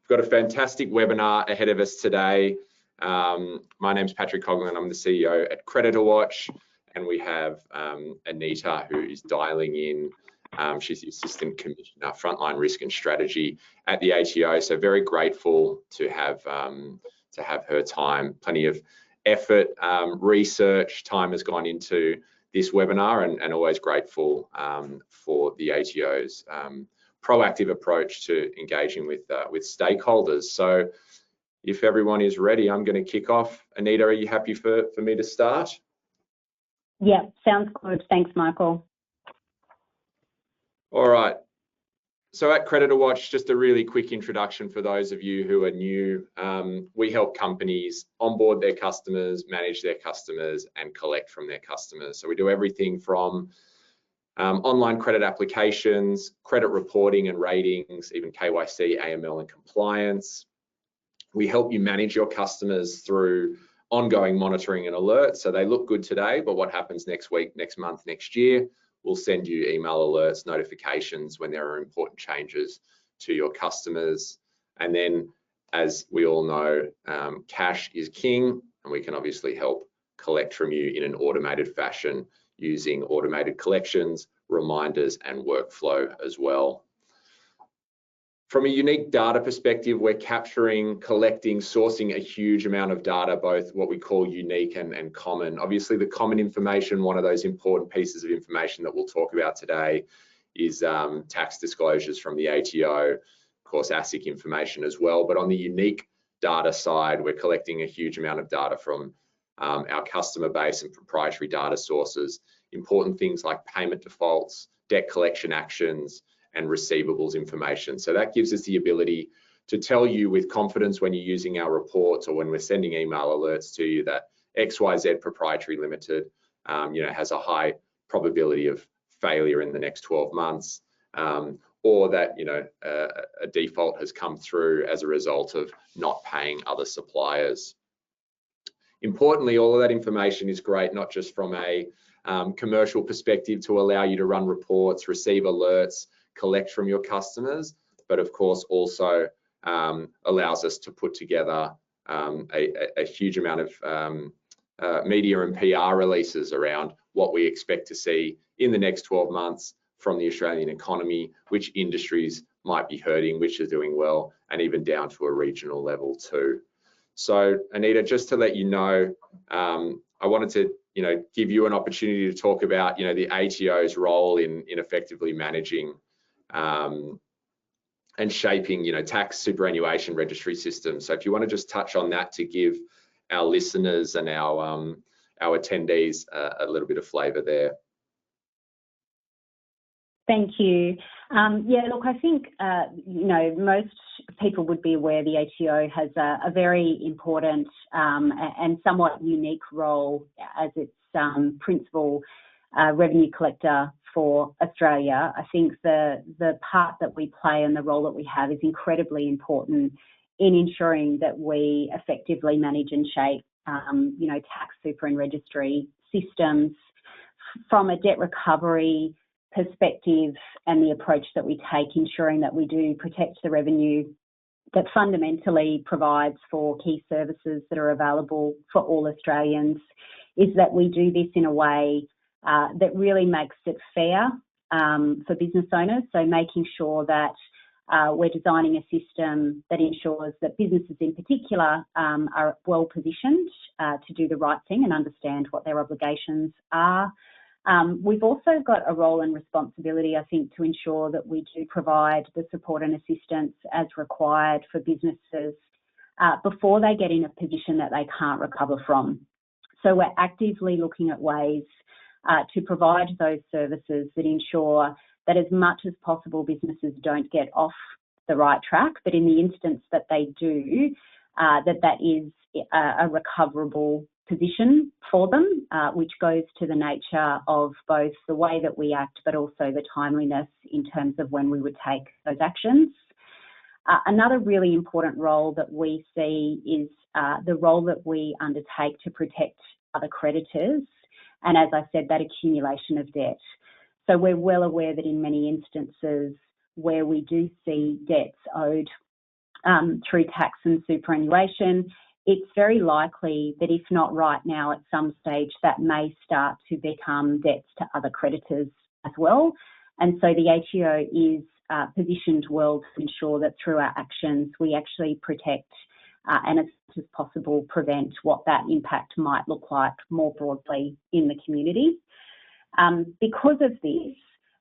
We've got a fantastic webinar ahead of us today. My name's Patrick Coughlin. I'm the CEO at CreditorWatch, and we have Anita, who is dialing in. She's the Assistant Commissioner, Frontline Risk and Strategy at the ATO. So very grateful to have her time. Plenty of effort, research, time has gone into this webinar, and always grateful for the ATO's proactive approach to engaging with stakeholders. So if everyone is ready, I'm going to kick off. Anita, are you happy for me to start? Yeah, sounds good. Thanks, Michael. All right. So at CreditorWatch, just a really quick introduction for those of you who are new. We help companies onboard their customers, manage their customers, and collect from their customers. So we do everything from online credit applications, credit reporting and ratings, even KYC, AML, and compliance. We help you manage your customers through ongoing monitoring and alerts. So they look good today, but what happens next week, next month, next year? We'll send you email alerts, notifications when there are important changes to your customers. And then, as we all know, cash is king, and we can obviously help collect from you in an automated fashion using automated collections, reminders, and workflow as well. From a unique data perspective, we're capturing, collecting, sourcing a huge amount of data, both what we call unique and common. Obviously, the common information, one of those important pieces of information that we'll talk about today is tax disclosures from the ATO, of course, ASIC information as well. But on the unique data side, we're collecting a huge amount of data from our customer base and proprietary data sources, important things like payment defaults, debt collection actions, and receivables information. So that gives us the ability to tell you with confidence when you're using our reports or when we're sending email alerts to you that XYZ Proprietary Limited has a high probability of failure in the next 12 months, or that a default has come through as a result of not paying other suppliers. Importantly, all of that information is great, not just from a commercial perspective to allow you to run reports, receive alerts, collect from your customers, but of course also allows us to put together a huge amount of media and PR releases around what we expect to see in the next 12 months from the Australian economy, which industries might be hurting, which are doing well, and even down to a regional level too. So Anita, just to let you know, I wanted to give you an opportunity to talk about the ATO's role in effectively managing and shaping tax superannuation registry systems. So if you want to just touch on that to give our listeners and our attendees a little bit of flavour there. Thank you. Yeah, look, I think most people would be aware the ATO has a very important and somewhat unique role as its principal revenue collector for Australia. I think the part that we play and the role that we have is incredibly important in ensuring that we effectively manage and shape tax super and registry systems from a debt recovery perspective, and the approach that we take, ensuring that we do protect the revenue that fundamentally provides for key services that are available for all Australians, is that we do this in a way that really makes it fair for business owners. So making sure that we're designing a system that ensures that businesses in particular are well positioned to do the right thing and understand what their obligations are. We've also got a role and responsibility, I think, to ensure that we do provide the support and assistance as required for businesses before they get in a position that they can't recover from. So we're actively looking at ways to provide those services that ensure that as much as possible businesses don't get off the right track, but in the instance that they do, that is a recoverable position for them, which goes to the nature of both the way that we act, but also the timeliness in terms of when we would take those actions. Another really important role that we see is the role that we undertake to protect other creditors, and as I said, that accumulation of debt. So we're well aware that in many instances where we do see debts owed through tax and superannuation, it's very likely that if not right now, at some stage, that may start to become debts to other creditors as well. And so the ATO is positioned well to ensure that through our actions, we actually protect and as much as possible prevent what that impact might look like more broadly in the community. Because of this,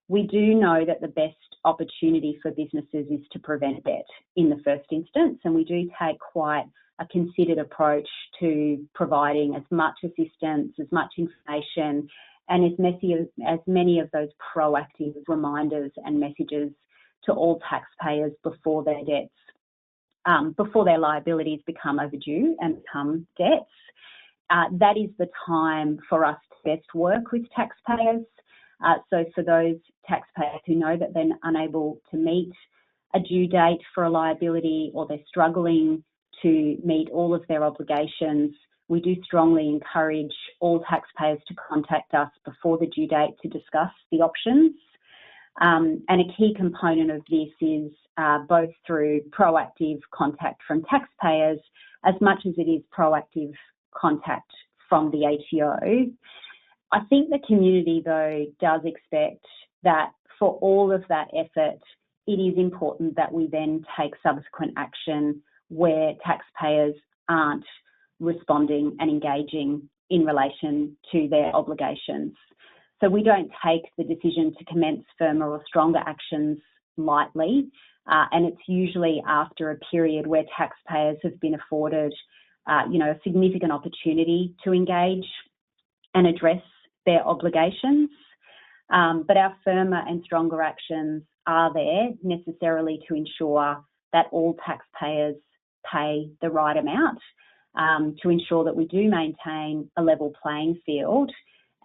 we do know that the best opportunity for businesses is to prevent debt in the first instance, and we do take quite a considered approach to providing as much assistance, as much information, and as many of those proactive reminders and messages to all taxpayers before their debts, before their liabilities become overdue and become debts. That is the time for us to best work with taxpayers. So for those taxpayers who know that they're unable to meet a due date for a liability or they're struggling to meet all of their obligations, we do strongly encourage all taxpayers to contact us before the due date to discuss the options. And a key component of this is both through proactive contact from taxpayers as much as it is proactive contact from the ATO. I think the community, though, does expect that for all of that effort, it is important that we then take subsequent action where taxpayers aren't responding and engaging in relation to their obligations. So we don't take the decision to commence firmer or stronger actions lightly, and it's usually after a period where taxpayers have been afforded, a significant opportunity to engage and address their obligations. But our firmer and stronger actions are there necessarily to ensure that all taxpayers pay the right amount, to ensure that we do maintain a level playing field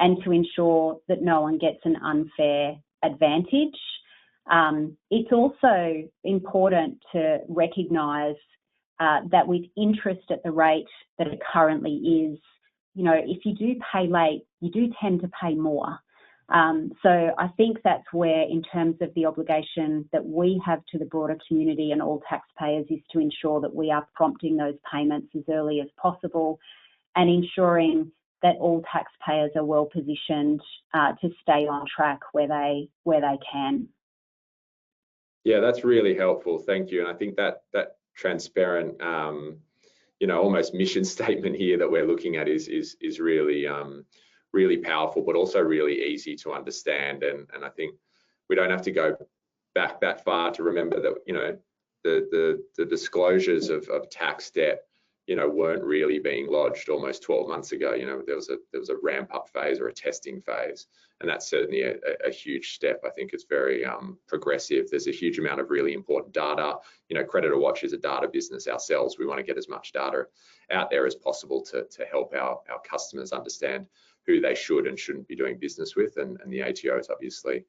and to ensure that no one gets an unfair advantage. It's also important to recognise that with interest at the rate that it currently is, if you do pay late, you do tend to pay more. So I think that's where, in terms of the obligation that we have to the broader community and all taxpayers, is to ensure that we are prompting those payments as early as possible and ensuring that all taxpayers are well positioned to stay on track where they can. Yeah, that's really helpful. Thank you. And I think that transparent, almost mission statement here that we're looking at is really really powerful, but also really easy to understand. And I think we don't have to go back that far to remember that the disclosures of tax debt weren't really being lodged almost 12 months ago. There was a ramp up phase or a testing phase, and that's certainly a huge step. I think it's very progressive. There's a huge amount of really important data. CreditorWatch is a data business ourselves. We want to get as much data out there as possible to help our customers understand who they should and shouldn't be doing business with, and the ATO is obviously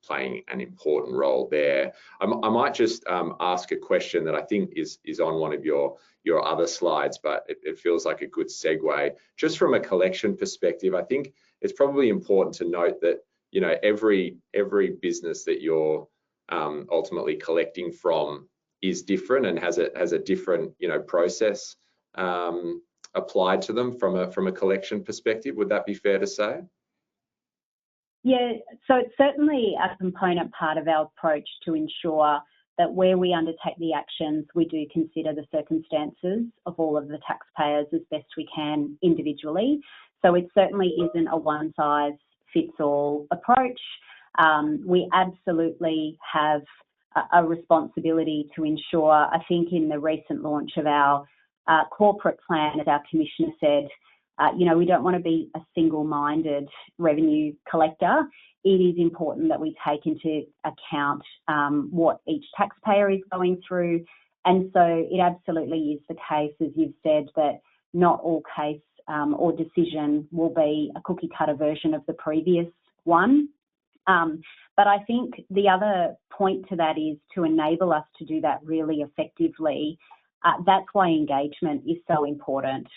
playing an important role there. I might just ask a question that I think is on one of your other slides, but it feels like a good segue. Just from a collection perspective, I think it's probably important to note that every business that you're ultimately collecting from is different and has a different process applied to them from a collection perspective. Would that be fair to say? Yeah, so it's certainly a component part of our approach to ensure that where we undertake the actions, we do consider the circumstances of all of the taxpayers as best we can individually. So it certainly isn't a one-size-fits-all approach. We absolutely have a responsibility to ensure, I think in the recent launch of our corporate plan, as our Commissioner said, we don't want to be a single-minded revenue collector. It is important that we take into account what each taxpayer is going through. And so it absolutely is the case, as you've said, that not all case or decision will be a cookie-cutter version of the previous one. But I think the other point to that is to enable us to do that really effectively. That's why engagement is so important.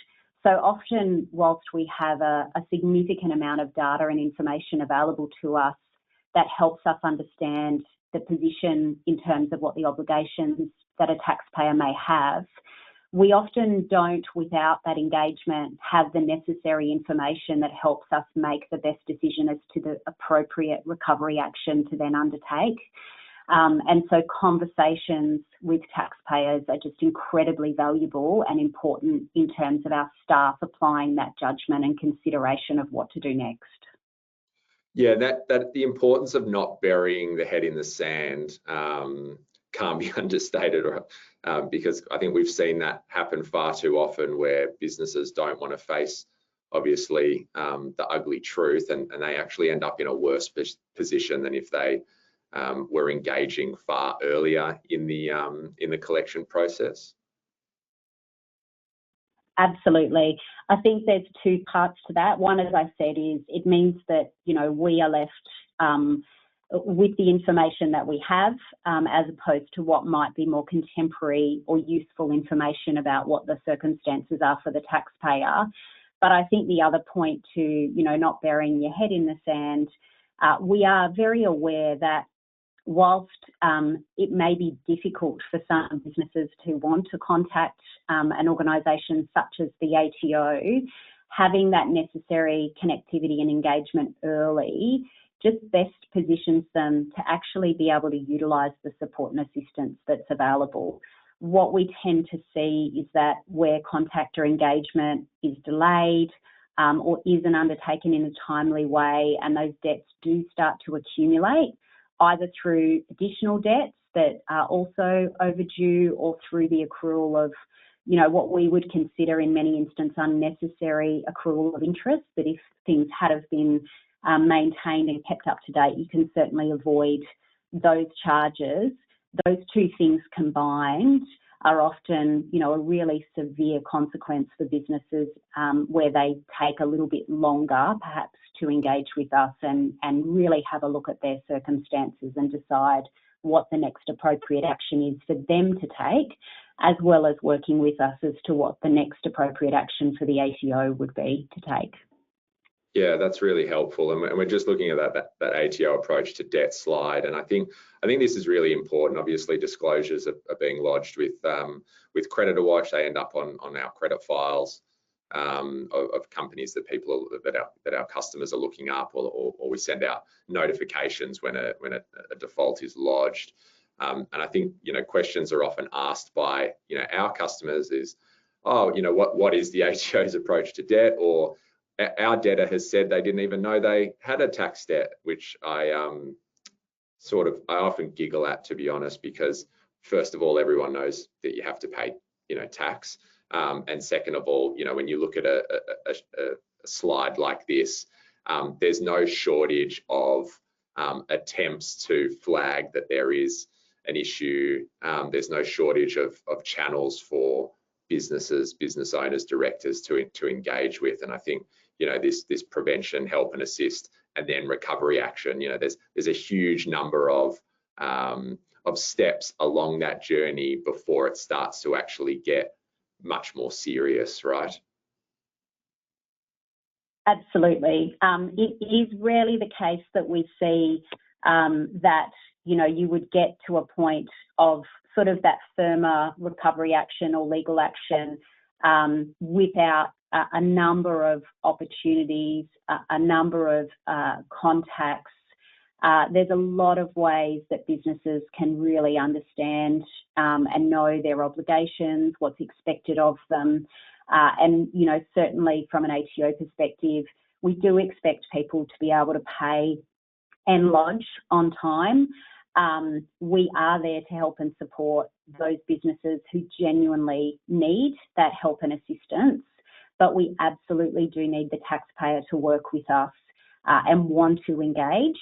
So often, whilst we have a significant amount of data and information available to us that helps us understand the position in terms of what the obligations that a taxpayer may have, we often don't, without that engagement, have the necessary information that helps us make the best decision as to the appropriate recovery action to then undertake. And so conversations with taxpayers are just incredibly valuable and important in terms of our staff applying that judgment and consideration of what to do next. Yeah, that the importance of not burying the head in the sand can't be understated, because I think we've seen that happen far too often, where businesses don't want to face, obviously, the ugly truth, and they actually end up in a worse position than if they were engaging far earlier in the collection process. Absolutely. I think there's two parts to that. One, as I said, is it means that, we are left with the information that we have, as opposed to what might be more contemporary or useful information about what the circumstances are for the taxpayer. But I think the other point to, not burying your head in the sand, we are very aware that whilst it may be difficult for some businesses to want to contact an organisation such as the ATO, having that necessary connectivity and engagement early just best positions them to actually be able to utilise the support and assistance that's available. What we tend to see is that where contact or engagement is delayed or isn't undertaken in a timely way, and those debts do start to accumulate, either through additional debts that are also overdue or through the accrual of, what we would consider in many instances unnecessary accrual of interest, that if things had have been maintained and kept up to date, you can certainly avoid those charges. Those two things combined are often, a really severe consequence for businesses where they take a little bit longer, perhaps, to engage with us and really have a look at their circumstances and decide what the next appropriate action is for them to take, as well as working with us as to what the next appropriate action for the ATO would be to take. Yeah, that's really helpful, and we're just looking at that ATO approach to debt slide, and I think this is really important. Obviously, disclosures are being lodged with CreditorWatch. They end up on our credit files of companies that our customers are looking up, or we send out notifications when a default is lodged. And I think questions are often asked by our customers is, what is the ATO's approach to debt, or our debtor has said they didn't even know they had a tax debt, which I often giggle at, to be honest, because first of all, everyone knows that you have to pay, tax. And second of all, when you look at a slide like this, there's no shortage of attempts to flag that there is an issue. There's no shortage of channels for businesses, business owners, directors to engage with. And I think this prevention, help and assist, and then recovery action. There's a huge number of steps along that journey before it starts to actually get much more serious, right? Absolutely. It is rarely the case that we see that you would get to a point of sort of that firmer recovery action or legal action without a number of opportunities, a number of contacts. There's a lot of ways that businesses can really understand and know their obligations, what's expected of them. And, certainly from an ATO perspective, we do expect people to be able to pay and lodge on time. We are there to help and support those businesses who genuinely need that help and assistance, but we absolutely do need the taxpayer to work with us and want to engage.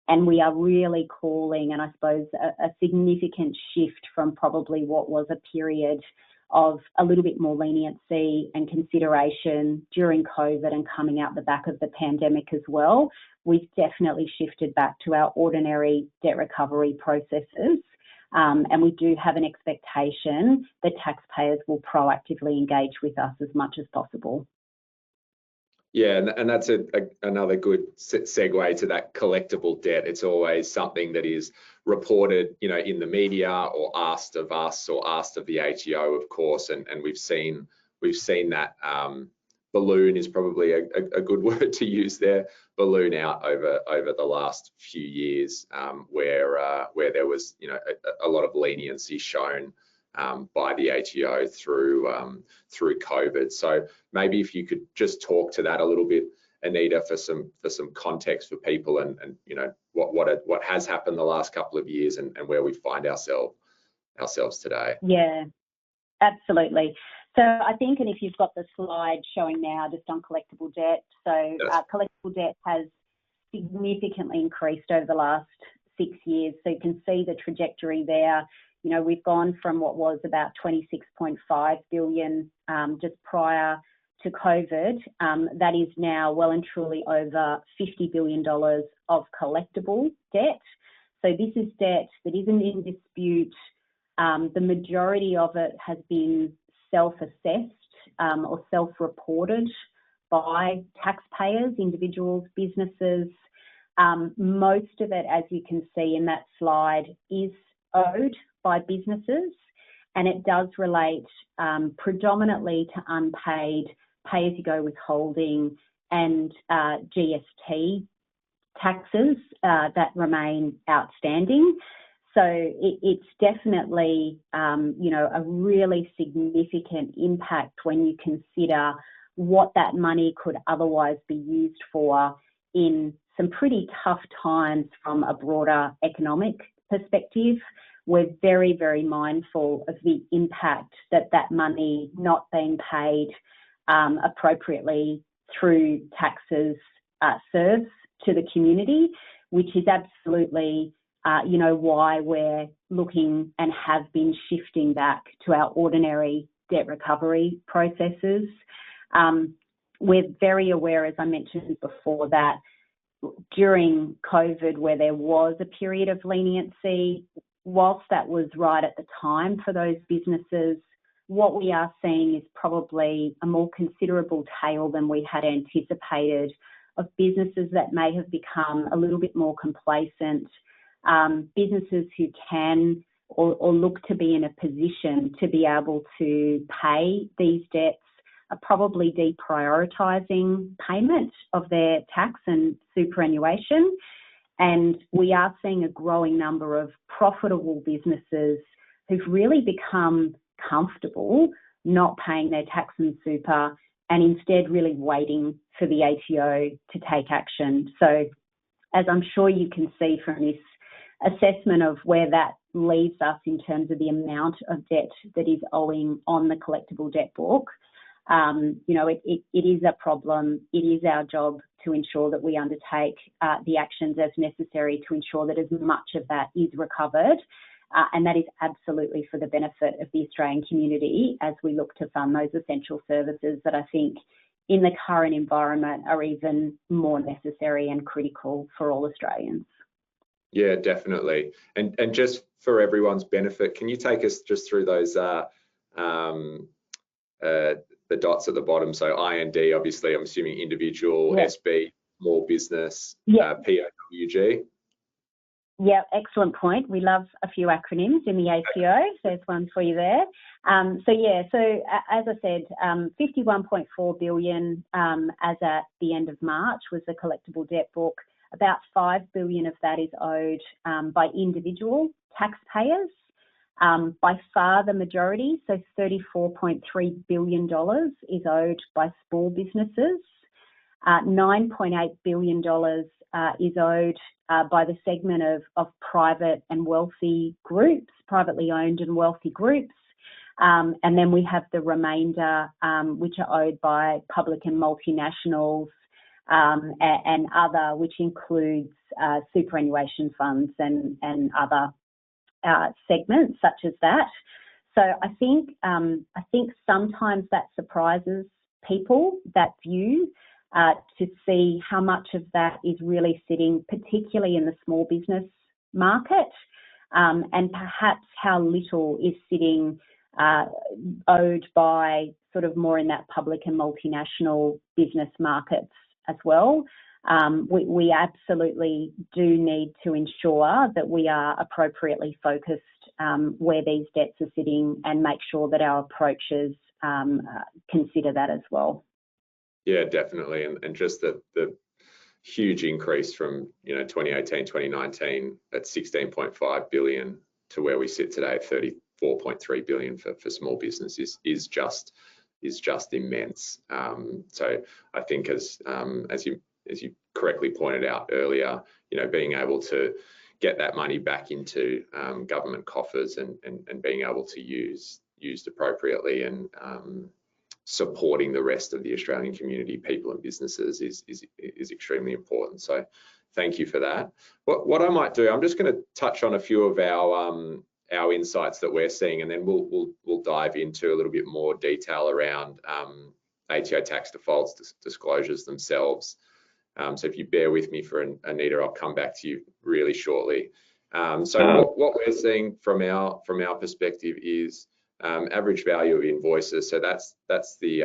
And we are really calling, and I suppose, a significant shift from probably what was a period of a little bit more leniency and consideration during COVID and coming out the back of the pandemic as well. We've definitely shifted back to our ordinary debt recovery processes. And we do have an expectation that taxpayers will proactively engage with us as much as possible. Yeah, and that's another good segue to that collectible debt. It's always something that is reported, in the media or asked of us or asked of the ATO, of course, and we've seen that balloon is probably a good word to use there, balloon out over the last few years, where there was a lot of leniency shown by the ATO through COVID. So maybe if you could just talk to that a little bit, Anita, for some context for people, and what has happened the last couple of years, and where we find ourselves today. Yeah, absolutely. So I think, and if you've got the slide showing now just on collectible debt, so Yes. collectible debt has significantly increased over the last 6 years. So you can see the trajectory there. We've gone from what was about 26.5 billion just prior to COVID. That is now well and truly over $50 billion of collectible debt. So this is debt that isn't in dispute. The majority of it has been self-assessed or self-reported by taxpayers, individuals, businesses. Most of it, as you can see in that slide, is owed by businesses, and it does relate predominantly to unpaid pay-as-you-go withholding and GST taxes that remain outstanding. So it's definitely, a really significant impact when you consider what that money could otherwise be used for in some pretty tough times from a broader economic perspective. We're very, very mindful of the impact that money not being paid appropriately through taxes serves to the community, which is absolutely why we're looking and have been shifting back to our ordinary debt recovery processes. We're very aware, as I mentioned before, that during COVID, where there was a period of leniency, whilst that was right at the time for those businesses, what we are seeing is probably a more considerable tail than we had anticipated of businesses that may have become a little bit more complacent. Businesses who can or look to be in a position to be able to pay these debts are probably deprioritising payment of their tax and superannuation. And we are seeing a growing number of profitable businesses who've really become comfortable not paying their tax and super, and instead really waiting for the ATO to take action. So as I'm sure you can see from this assessment of where that leaves us in terms of the amount of debt that is owing on the collectible debt book, it is a problem. It is our job to ensure that we undertake the actions as necessary to ensure that as much of that is recovered. And that is absolutely for the benefit of the Australian community as we look to fund those essential services that I think in the current environment are even more necessary and critical for all Australians. Yeah, definitely. And just for everyone's benefit, can you take us just through those the dots at the bottom? So IND, obviously, I'm assuming individual, yeah. SB, small business, yeah. POWG. Yeah, excellent point. We love a few acronyms in the ATO. So there's one for you there. So as I said, 51.4 billion as at the end of March was the collectible debt book. About 5 billion of that is owed by individual taxpayers. By far the majority, so $34.3 billion is owed by small businesses. $9.8 billion is owed by the segment of private and wealthy groups, privately owned and wealthy groups. And then we have the remainder, which are owed by public and multinationals and other, which includes superannuation funds and other segments such as that. So I think sometimes that surprises people, that view, to see how much of that is really sitting particularly in the small business market, and perhaps how little is sitting owed by sort of more in that public and multinational business markets as well. We absolutely do need to ensure that we are appropriately focused where these debts are sitting and make sure that our approaches consider that as well. Yeah, definitely. And just the huge increase from 2018, 2019 at 16.5 billion to where we sit today at 34.3 billion for small businesses is just immense. So I think as you correctly pointed out earlier, being able to get that money back into government coffers and being able to used appropriately and supporting the rest of the Australian community, people and businesses is extremely important. So thank you for that. What I might do, I'm just going to touch on a few of our insights that we're seeing, and then we'll dive into a little bit more detail around ATO tax defaults disclosures themselves. So if you bear with me for Anita, I'll come back to you really shortly. So what we're seeing from our perspective is average value of invoices. So that's the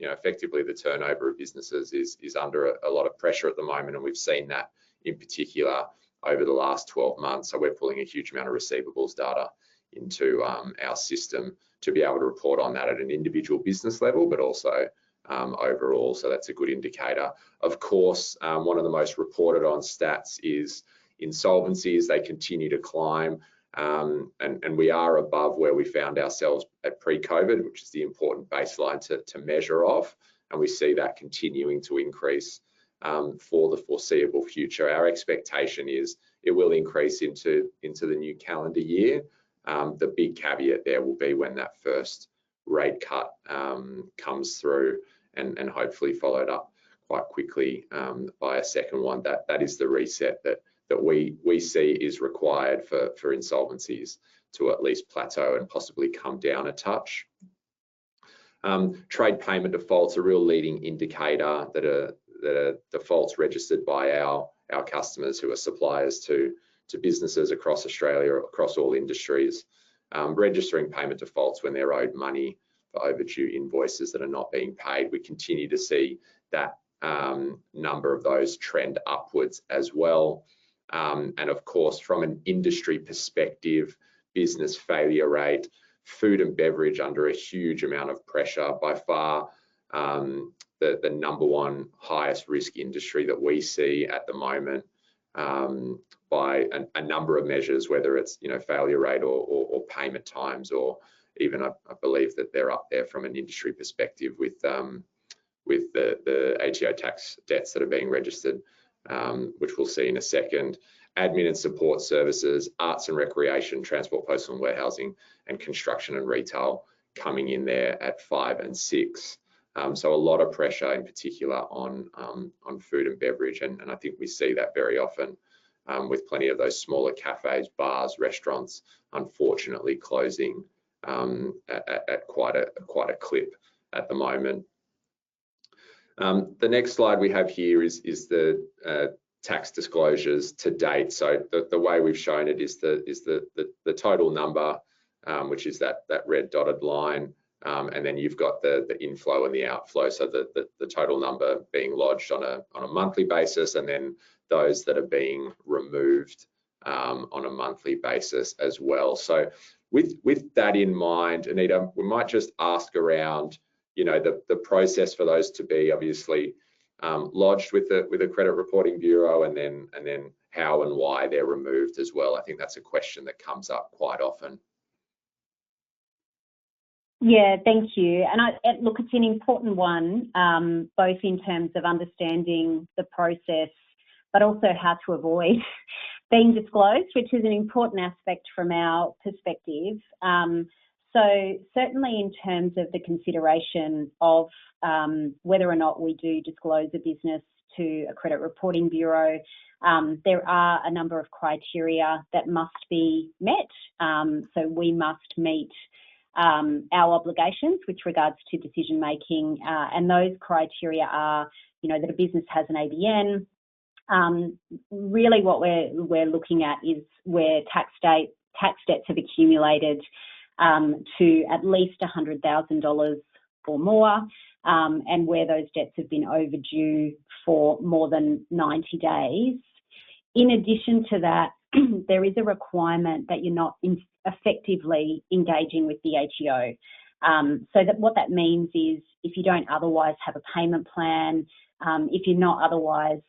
effectively the turnover of businesses is under a lot of pressure at the moment, and we've seen that in particular over the last 12 months. So we're pulling a huge amount of receivables data into our system to be able to report on that at an individual business level, but also overall. So that's a good indicator. Of course, one of the most reported on stats is insolvencies. They continue to climb. And we are above where we found ourselves at pre-COVID, which is the important baseline to measure off. And we see that continuing to increase for the foreseeable future. Our expectation is it will increase into the new calendar year. The big caveat there will be when that first rate cut comes through and hopefully followed up quite quickly by a second one. That is the reset that we see is required for insolvencies to at least plateau and possibly come down a touch. Trade payment defaults are a real leading indicator that are defaults registered by our customers who are suppliers to businesses across Australia, across all industries, registering payment defaults when they're owed money for overdue invoices that are not being paid. We continue to see that number of those trend upwards as well. And of course, from an industry perspective, business failure rate, food and beverage under a huge amount of pressure, by far the number one highest risk industry that we see at the moment by a number of measures, whether it's failure rate or payment times, or even I believe that they're up there from an industry perspective with the ATO tax debts that are being registered, which we'll see in a second. Admin and support services, arts and recreation, transport, postal and warehousing, and construction and retail coming in there at 5 and 6. So a lot of pressure in particular on food and beverage, and I think we see that very often with plenty of those smaller cafes, bars, restaurants, unfortunately closing at quite a clip at the moment. The next slide we have here is the tax disclosures to date. So the way we've shown it is the total number, which is that red dotted line, and then you've got the inflow and the outflow. So the total number being lodged on a monthly basis, and then those that are being removed on a monthly basis as well. So with that in mind, Anita, we might just ask around the process for those to be obviously lodged with the Credit Reporting Bureau, and then how and why they're removed as well. I think that's a question that comes up quite often. Yeah, thank you. And look, it's an important one, both in terms of understanding the process, but also how to avoid being disclosed, which is an important aspect from our perspective. So certainly in terms of the consideration of whether or not we do disclose a business to a Credit Reporting Bureau, there are a number of criteria that must be met. So we must meet our obligations with regards to decision making, and those criteria are, that a business has an ABN. Really, what we're looking at is where tax debts have accumulated to at least $100,000 or more, and where those debts have been overdue for more than 90 days. In addition to that, there is a requirement that you're not effectively engaging with the ATO. So that what that means is if you don't otherwise have a payment plan, if you're not otherwise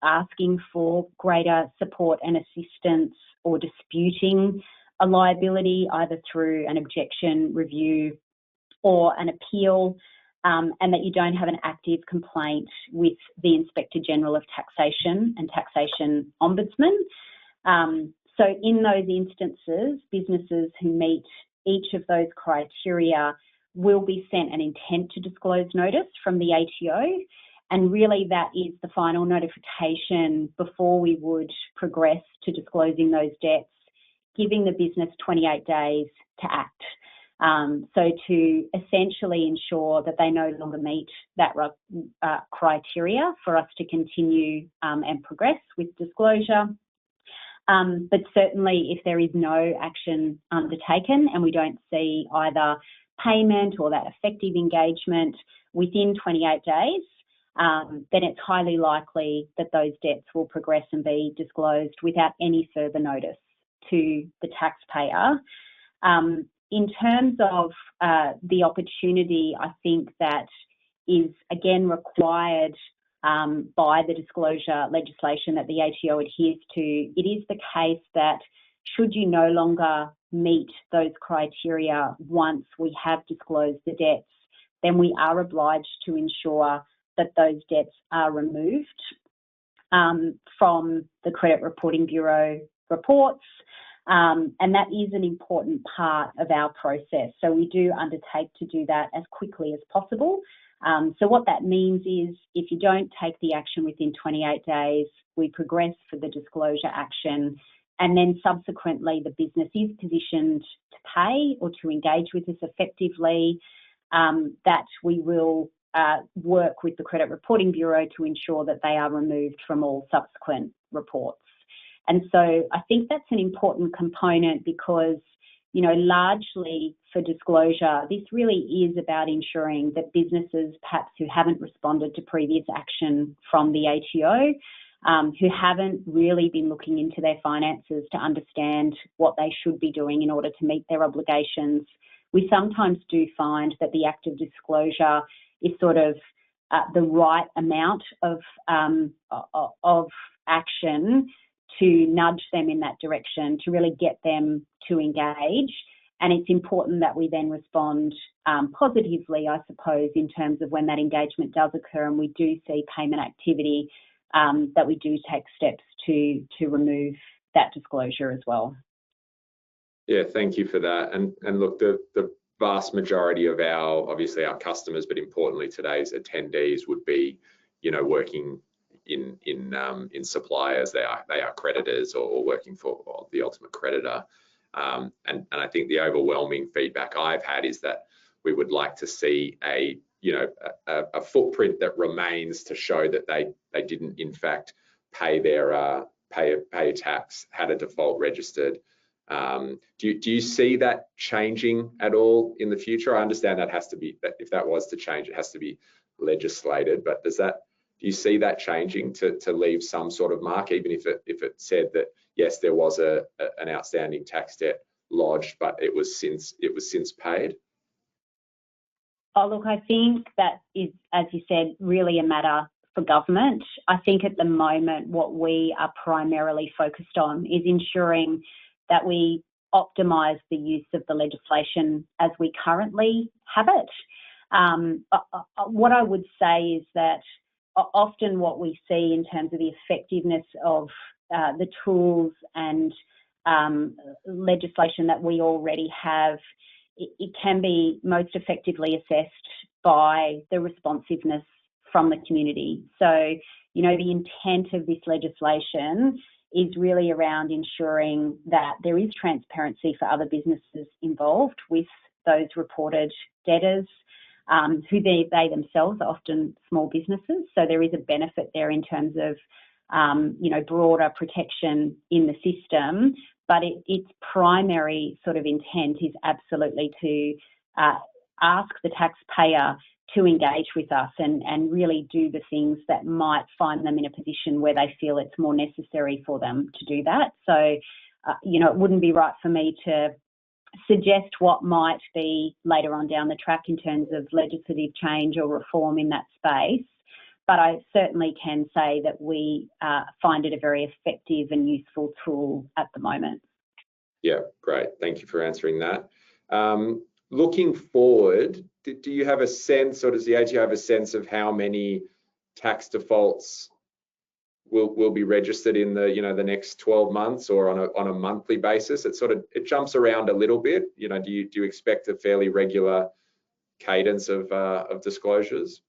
asking for greater support and assistance or disputing a liability either through an objection review or an appeal, and that you don't have an active complaint with the Inspector General of Taxation and Taxation Ombudsman. So in those instances, businesses who meet each of those criteria will be sent an intent to disclose notice from the ATO. And really that is the final notification before we would progress to disclosing those debts, giving the business 28 days to act. So to essentially ensure that they no longer meet that criteria for us to continue and progress with disclosure. But certainly if there is no action undertaken and we don't see either payment or that effective engagement within 28 days, then it's highly likely that those debts will progress and be disclosed without any further notice to the taxpayer. In terms of the opportunity, I think that is again required by the disclosure legislation that the ATO adheres to. It is the case that should you no longer meet those criteria once we have disclosed the debts, then we are obliged to ensure that those debts are removed from the Credit Reporting Bureau reports. And that is an important part of our process. So we do undertake to do that as quickly as possible. So what that means is if you don't take the action within 28 days, we progress for the disclosure action, and then subsequently the business is positioned to pay or to engage with us effectively, that we will work with the Credit Reporting Bureau to ensure that they are removed from all subsequent reports. And so I think that's an important component because, you know, largely for disclosure, this really is about ensuring that businesses perhaps who haven't responded to previous action from the ATO, who haven't really been looking into their finances to understand what they should be doing in order to meet their obligations, we sometimes do find that the act of disclosure is sort of the right amount of action to nudge them in that direction, to really get them to engage. And it's important that we then respond positively, I suppose, in terms of when that engagement does occur and we do see payment activity, that we do take steps to remove that disclosure as well. Yeah, thank you for that. And look, the vast majority of obviously our customers, but importantly today's attendees would be, you know, working in suppliers. They are creditors or working for the ultimate creditor. And I think the overwhelming feedback I've had is that we would like to see a footprint that remains to show that they didn't in fact pay their pay tax, had a default registered. Do you see that changing at all in the future? I understand that has to be, that if that was to change, it has to be legislated, but do you see that changing to leave some sort of mark, even if it said that yes, there was an outstanding tax debt lodged, but it was since paid? Oh, look, I think that is, as you said, really a matter for government. I think at the moment what we are primarily focused on is ensuring that we optimise the use of the legislation as we currently have it. What I would say is that often what we see in terms of the effectiveness of the tools and legislation that we already have, it can be most effectively assessed by the responsiveness from the community. So, you know, the intent of this legislation is really around ensuring that there is transparency for other businesses involved with those reported debtors, who they themselves are often small businesses. So there is a benefit there in terms of, you know, broader protection in the system, but its primary sort of intent is absolutely to ask the taxpayer to engage with us and really do the things that might find them in a position where they feel it's more necessary for them to do that. So, it wouldn't be right for me to suggest what might be later on down the track in terms of legislative change or reform in that space. But I certainly can say that we find it a very effective and useful tool at the moment. Yeah, great. Thank you for answering that. Looking forward, do you have a sense, or does the ATO have a sense of how many tax defaults will be registered in the next 12 months or on a monthly basis? It jumps around a little bit. Do you expect a fairly regular cadence of disclosures?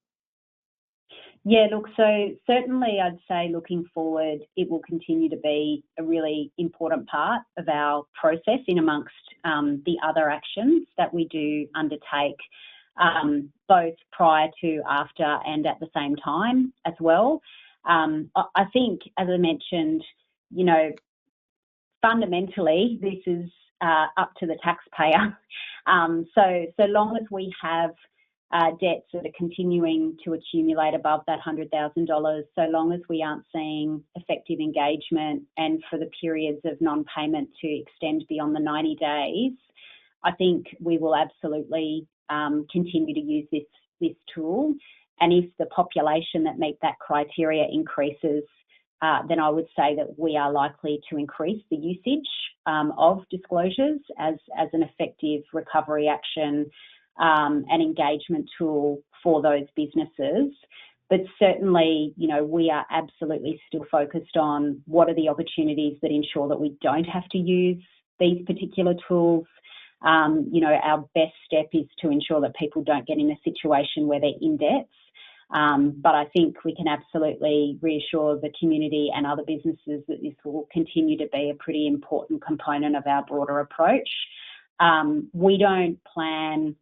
Yeah, look, so certainly I'd say looking forward, it will continue to be a really important part of our process in amongst the other actions that we do undertake, both prior to, after, and at the same time as well. I think, as I mentioned, fundamentally, this is up to the taxpayer. So long as we have debts that are continuing to accumulate above that $100,000, so long as we aren't seeing effective engagement and for the periods of non-payment to extend beyond the 90 days, I think we will absolutely continue to use this tool. And if the population that meet that criteria increases, then I would say that we are likely to increase the usage of disclosures as an effective recovery action and engagement tool for those businesses. But certainly, we are absolutely still focused on what are the opportunities that ensure that we don't have to use these particular tools. Our best step is to ensure that people don't get in a situation where they're in debts. But I think we can absolutely reassure the community and other businesses that this will continue to be a pretty important component of our broader approach. We don't plan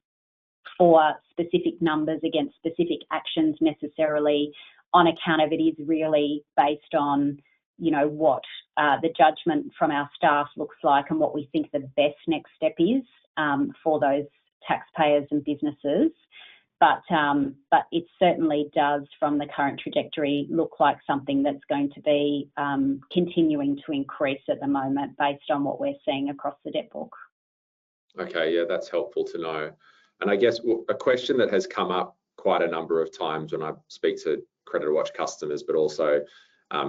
for specific numbers against specific actions necessarily on account of it is really based on, what the judgment from our staff looks like and what we think the best next step is for those taxpayers and businesses. But it certainly does, from the current trajectory, look like something that's going to be continuing to increase at the moment based on what we're seeing across the debt book. Okay, yeah, that's helpful to know. And I guess a question that has come up quite a number of times when I speak to CreditorWatch customers, but also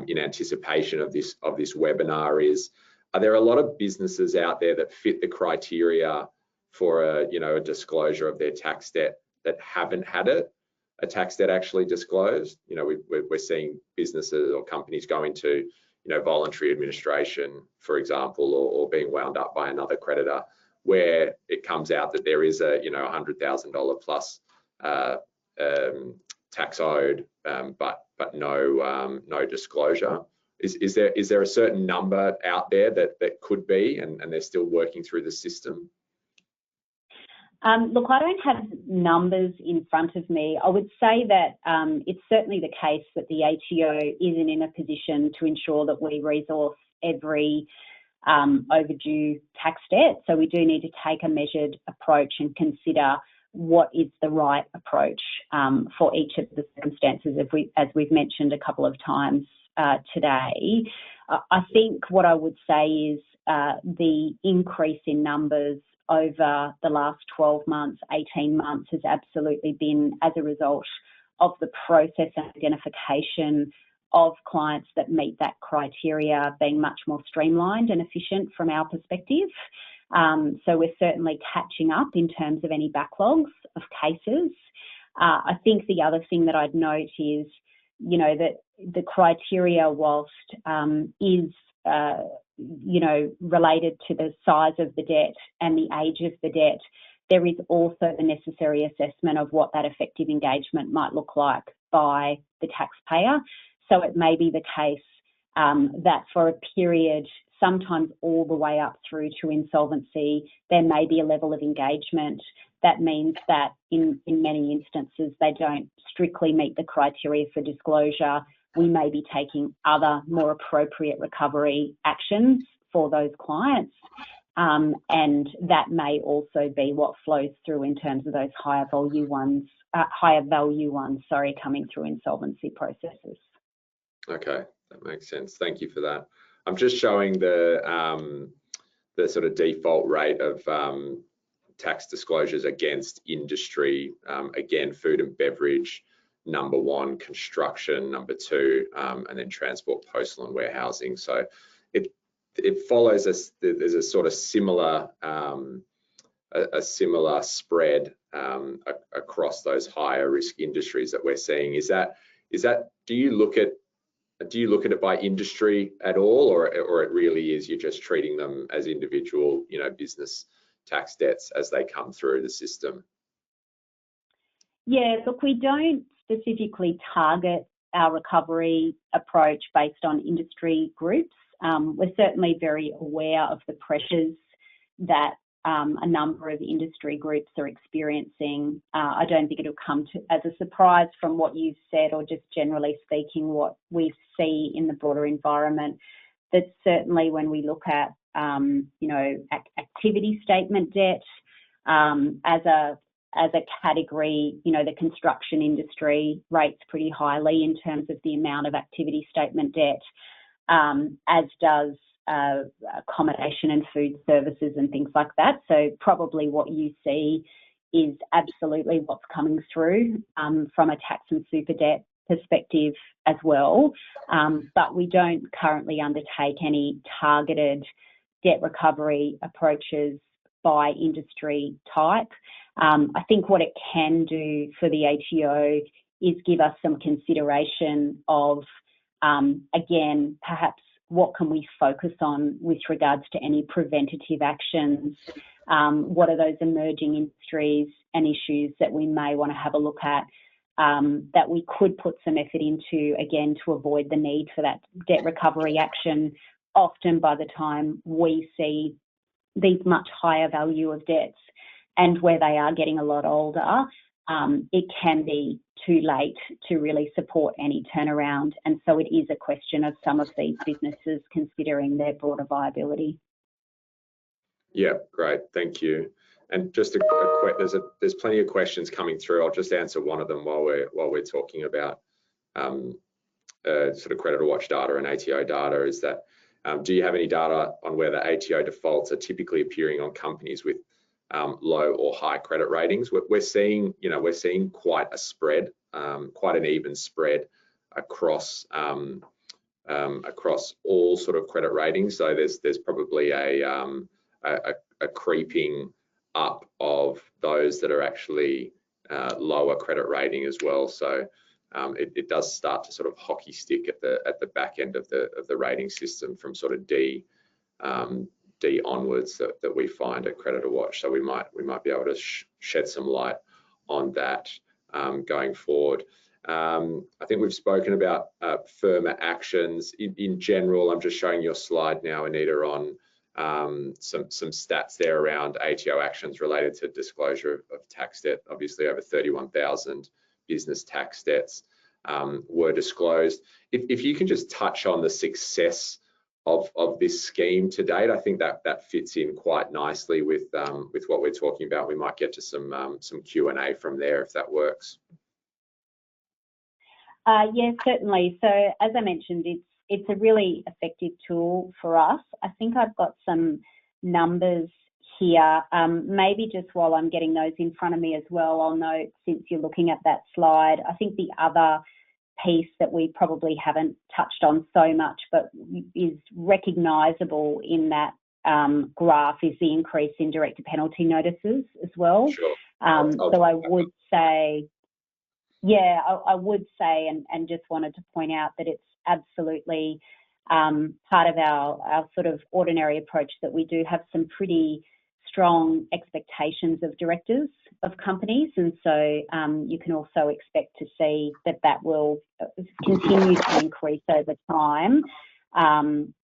in anticipation of this webinar is, are there a lot of businesses out there that fit the criteria for a disclosure of their tax debt that haven't had a tax debt actually disclosed? We're seeing businesses or companies go into voluntary administration, for example, or being wound up by another creditor, where it comes out that there is a $100,000 plus tax owed, but no disclosure. Is there a certain number out there that could be, and they're still working through the system? Look, I don't have numbers in front of me. I would say that it's certainly the case that the ATO isn't in a position to ensure that we resource every overdue tax debt. So we do need to take a measured approach and consider what is the right approach for each of the circumstances, as we've mentioned a couple of times today. I think what I would say is the increase in numbers over the last 12 months, 18 months has absolutely been as a result of the process and identification of clients that meet that criteria being much more streamlined and efficient from our perspective. So we're certainly catching up in terms of any backlogs of cases. I think the other thing that I'd note is, that the criteria, whilst is related to the size of the debt and the age of the debt, there is also the necessary assessment of what that effective engagement might look like by the taxpayer. So it may be the case that for a period, sometimes all the way up through to insolvency, there may be a level of engagement that means that in many instances they don't strictly meet the criteria for disclosure. We may be taking other more appropriate recovery actions for those clients. and that may also be what flows through in terms of those higher value ones, coming through insolvency processes. Okay, that makes sense. Thank you for that. I'm just showing the sort of default rate of tax disclosures against industry. Again, food and beverage, number one, construction, number two, and then transport, postal and warehousing. So it follows us. There's a sort of similar a similar spread across those higher risk industries that we're seeing. Is that do you look at it by industry at all, or it really is you're just treating them as individual, business tax debts as they come through the system? Yeah, look, we don't specifically target our recovery approach based on industry groups. We're certainly very aware of the pressures that a number of industry groups are experiencing. I don't think it'll come as a surprise from what you've said, or just generally speaking, what we see in the broader environment, that certainly when we look at, activity statement debt as a category, the construction industry rates pretty highly in terms of the amount of activity statement debt, as does accommodation and food services and things like that. So probably what you see is absolutely what's coming through from a tax and super debt perspective as well. But we don't currently undertake any targeted debt recovery approaches by industry type. I think what it can do for the ATO is give us some consideration of, again, perhaps what can we focus on with regards to any preventative actions? What are those emerging industries and issues that we may want to have a look at, that we could put some effort into, again, to avoid the need for that debt recovery action. Often by the time we see these much higher value of debts, and where they are getting a lot older, it can be too late to really support any turnaround. And so it is a question of some of these businesses considering their broader viability. Yeah, great, thank you. And just there's plenty of questions coming through. I'll just answer one of them while we're talking about sort of CreditorWatch data and ATO data. Is that do you have any data on where the ATO defaults are typically appearing on companies with low or high credit ratings? We're seeing quite a spread, quite an even spread across all sort of credit ratings. So there's probably a creeping up of those that are actually lower credit rating as well. So it does start to sort of hockey stick at the back end of the rating system from sort of D onwards that we find at CreditorWatch. So we might be able to shed some light on that going forward. I think we've spoken about firmer actions. In general, I'm just showing your slide now, Anita, on some stats there around ATO actions related to disclosure of tax debt. Obviously, over 31,000 business tax debts were disclosed. If you can just touch on the success of this scheme to date, I think that fits in quite nicely with what we're talking about. We might get to some Q&A from there if that works. Yes, certainly. So as I mentioned, it's a really effective tool for us. I think I've got some numbers here. Maybe just while I'm getting those in front of me as well, I'll note, since you're looking at that slide, I think the other piece that we probably haven't touched on so much but is recognisable in that graph is the increase in director penalty notices as well. Sure. So I would say, I would say, and just wanted to point out that it's absolutely part of our sort of ordinary approach, that we do have some pretty strong expectations of directors of companies, and so you can also expect to see that will continue to increase over time,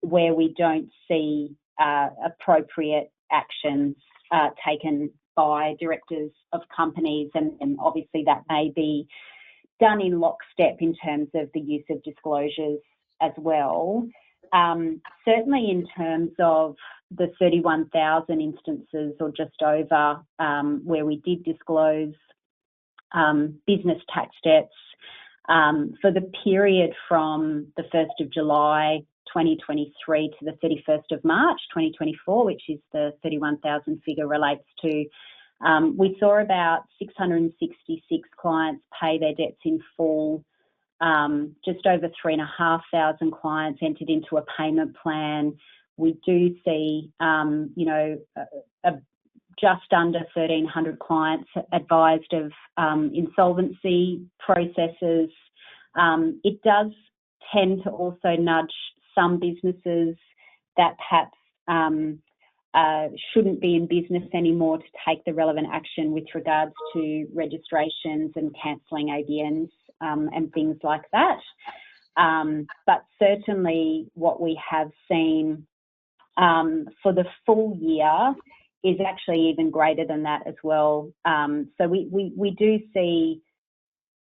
where we don't see appropriate actions taken by directors of companies, and obviously that may be done in lockstep in terms of the use of disclosures as well. Certainly in terms of the 31,000 instances or just over where we did disclose business tax debts for the period from the 1st of July 2023 to the 31st of March 2024, which is the 31,000 figure relates to. We saw about 666 clients pay their debts in full. Just over 3,500 clients entered into a payment plan. We do see, just under 1,300 clients advised of insolvency processes. It does tend to also nudge some businesses that perhaps shouldn't be in business anymore to take the relevant action with regards to registrations and cancelling ABNs and things like that. But certainly what we have seen for the full year is actually even greater than that as well. So we do see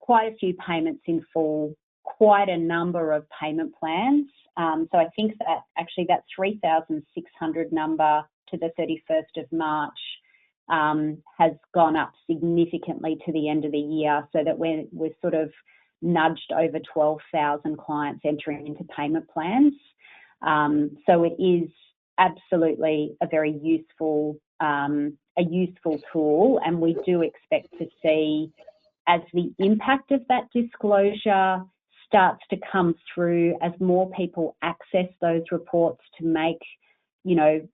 quite a few payments in full, quite a number of payment plans. So I think that actually that 3,600 number to the 31st of March has gone up significantly to the end of the year, so that we're sort of nudged over 12,000 clients entering into payment plans. So it is absolutely a very useful tool, and we do expect to see, as the impact of that disclosure starts to come through, as more people access those reports to make,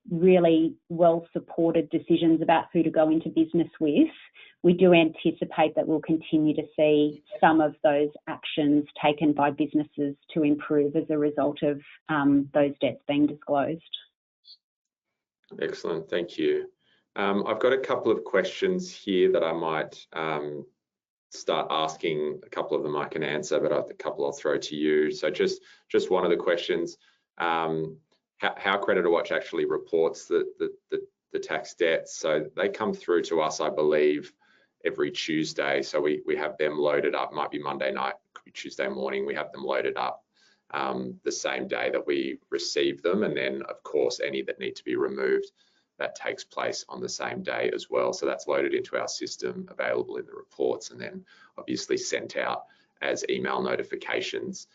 really well-supported decisions about who to go into business with, we do anticipate that we'll continue to see some of those actions taken by businesses to improve as a result of those debts being disclosed. Excellent, thank you. I've got a couple of questions here that I might start asking. A couple of them I can answer, but a couple I'll throw to you. So just one of the questions, how CreditorWatch actually reports the tax debts. So they come through to us, I believe, every Tuesday. So we have them loaded up. Might be Monday night, could be Tuesday morning. We have them loaded up the same day that we receive them, and then of course any that need to be removed, that takes place on the same day as well. So that's loaded into our system, available in the reports, and then obviously sent out as email notifications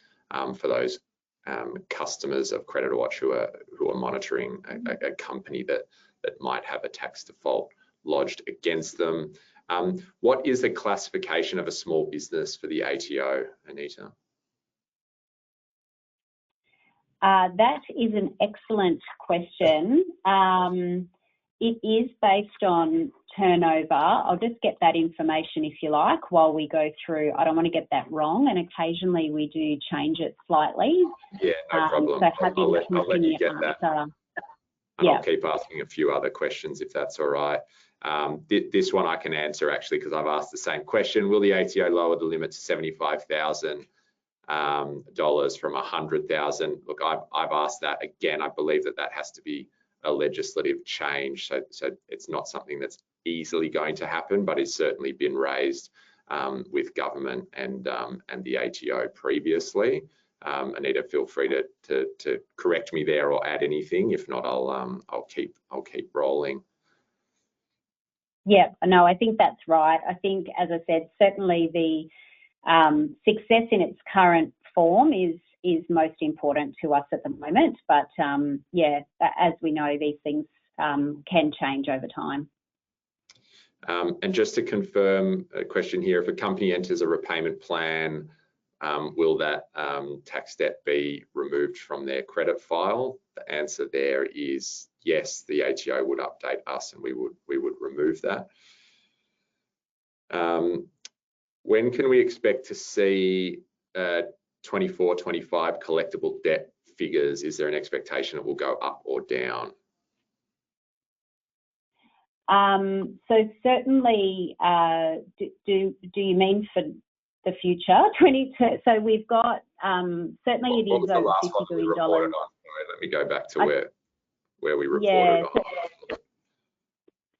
for those customers of CreditorWatch who are monitoring a company that might have a tax default lodged against them. What is the classification of a small business for the ATO, Anita? That is an excellent question. It is based on turnover. I'll just get that information if you like while we go through. I don't want to get that wrong, and occasionally we do change it slightly. Yeah, no problem. So I'll let you get that. And Yeah. I'll keep asking a few other questions if that's all right. This one I can answer actually, because I've asked the same question. Will the ATO lower the limit to $75,000 from $100,000? Look, I've asked that again. I believe that has to be a legislative change, so it's not something that's easily going to happen, but it's certainly been raised with government and the ATO previously. Anita, feel free to correct me there or add anything. If not, I'll keep rolling. Yeah, no, I think that's right. I think, as I said, certainly the success in its current form is most important to us at the moment. But yeah, as we know, these things can change over time. And just to confirm a question here, if a company enters a repayment plan, will that tax debt be removed from their credit file? The answer there is yes, the ATO would update us and we would remove that. When can we expect to see 24-25 collectible debt figures? Is there an expectation it will go up or down? So certainly, do you mean for the future? So we've got certainly it is over $50 billion. Let me go back to where we reported on.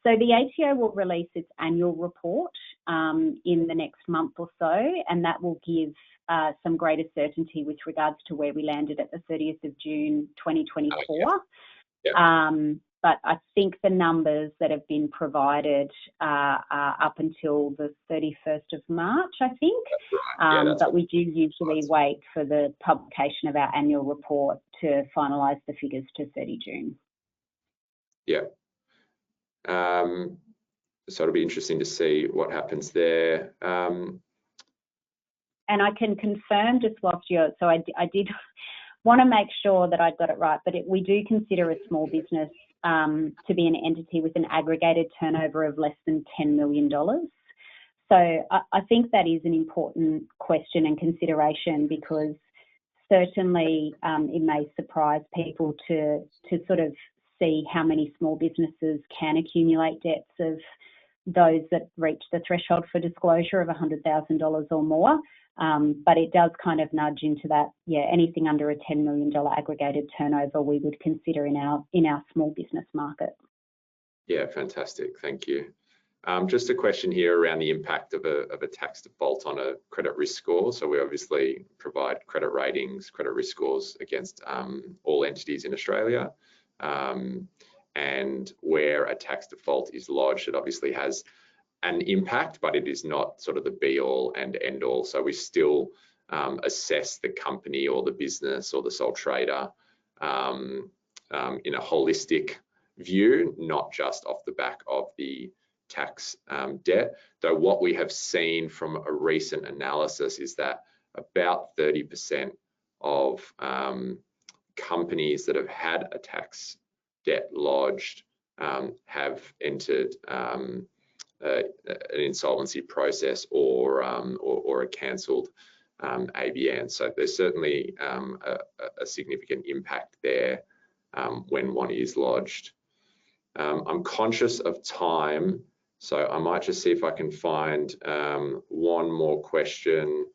So the ATO will release its annual report in the next month or so, and that will give some greater certainty with regards to where we landed at the 30th of June 2024. But I think the numbers that have been provided are up until the 31st of March, I think. But we do usually wait for the publication of our annual report to finalise the figures to 30 June. Yeah. So it'll be interesting to see what happens there. And I can confirm just whilst you're, so I did want to make sure that I got it right, but we do consider a small business to be an entity with an aggregated turnover of less than $10 million. So I think that is an important question and consideration, because certainly it may surprise people to sort of see how many small businesses can accumulate debts of those that reach the threshold for disclosure of $100,000 or more. But it does kind of nudge into that, anything under a $10 million aggregated turnover we would consider in our small business market. Yeah, fantastic. Thank you. Just a question here around the impact of a tax default on a credit risk score. So we obviously provide credit ratings, credit risk scores against all entities in Australia. And where a tax default is lodged, it obviously has an impact, but it is not sort of the be all and end all. So we still assess the company or the business or the sole trader in a holistic view, not just off the back of the tax debt. Though what we have seen from a recent analysis is that about 30% of companies that have had a tax debt lodged have entered an insolvency process or a cancelled ABN. So there's certainly a significant impact there when one is lodged. I'm conscious of time, so I might just see if I can find one more question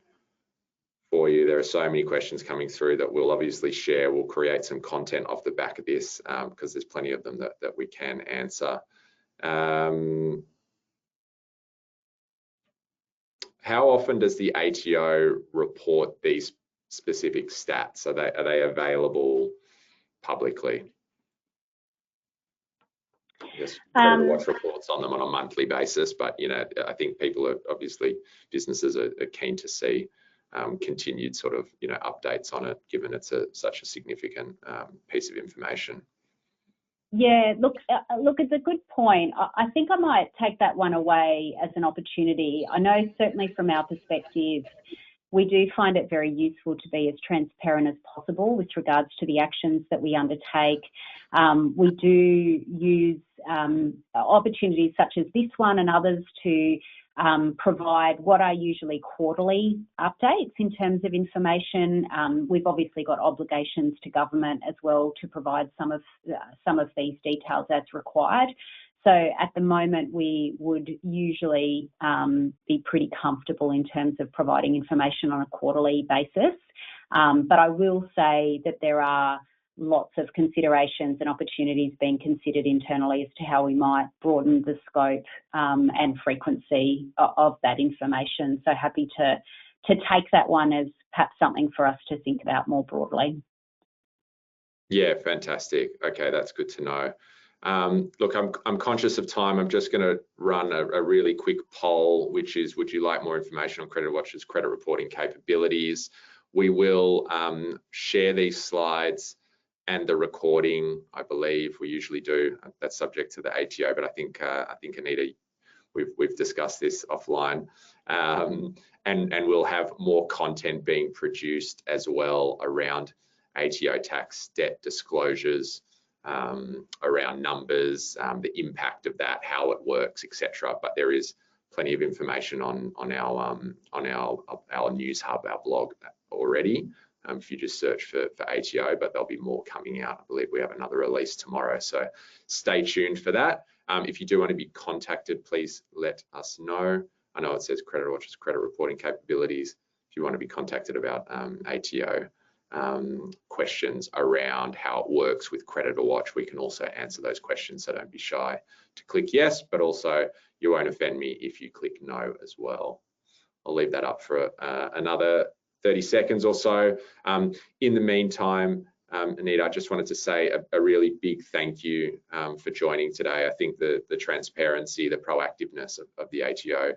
for you. There are so many questions coming through that we'll obviously share. We'll create some content off the back of this because there's plenty of them that we can answer. How often does the ATO report these specific stats? Are they available publicly? Yes, CreditorWatch reports on them on a monthly basis, but I think people are obviously, businesses are keen to see continued sort of updates on it, given it's such a significant piece of information. Yeah, look, it's a good point. I think I might take that one away as an opportunity. I know certainly from our perspective, we do find it very useful to be as transparent as possible with regards to the actions that we undertake. We do use opportunities such as this one and others to provide what are usually quarterly updates in terms of information. We've obviously got obligations to government as well to provide some of these details as required. So at the moment, we would usually be pretty comfortable in terms of providing information on a quarterly basis. But I will say that there are lots of considerations and opportunities being considered internally as to how we might broaden the scope and frequency of that information. So happy to take that one as perhaps something for us to think about more broadly. Yeah, fantastic. Okay, that's good to know. Look, I'm conscious of time. I'm just going to run a really quick poll, which is, would you like more information on CreditorWatch's credit reporting capabilities? We will share these slides and the recording, I believe we usually do. That's subject to the ATO, but I think Anita, we've discussed this offline, and we'll have more content being produced as well around ATO tax debt disclosures, around numbers, the impact of that, how it works, etc. But there is plenty of information on our news hub, our blog already. If you just search for ATO, but there'll be more coming out. I believe we have another release tomorrow, so stay tuned for that. If you do want to be contacted, please let us know. I know it says CreditorWatch's credit reporting capabilities. If you want to be contacted about ATO questions around how it works with CreditorWatch, we can also answer those questions, so don't be shy to click yes, but also you won't offend me if you click no as well. I'll leave that up for another 30 seconds or so. In the meantime, Anita, I just wanted to say a really big thank you for joining today. I think the transparency, the proactiveness of the ATO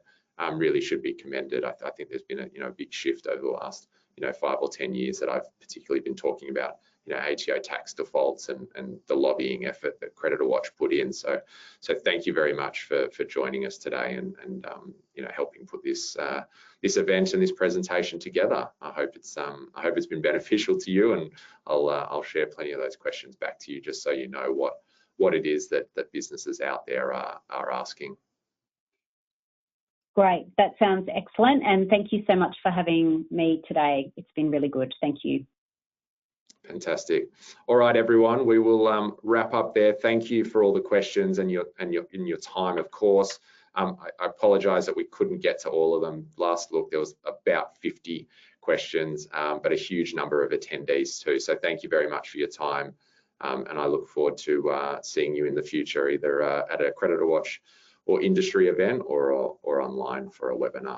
really should be commended. I think there's been a big shift over the last 5 or 10 years that I've particularly been talking about ATO tax defaults and the lobbying effort that CreditorWatch put in. So thank you very much for joining us today and helping put this event and this presentation together. I hope it's been beneficial to you, and I'll share plenty of those questions back to you just so you know what it is that businesses out there are asking. Great, that sounds excellent, and thank you so much for having me today. It's been really good. Thank you. Fantastic. All right, everyone, we will wrap up there. Thank you for all the questions and your time, of course. I apologize that we couldn't get to all of them. Last look, there was about 50 questions, but a huge number of attendees too. So thank you very much for your time. And I look forward to seeing you in the future, either at a CreditorWatch or industry event or online for a webinar.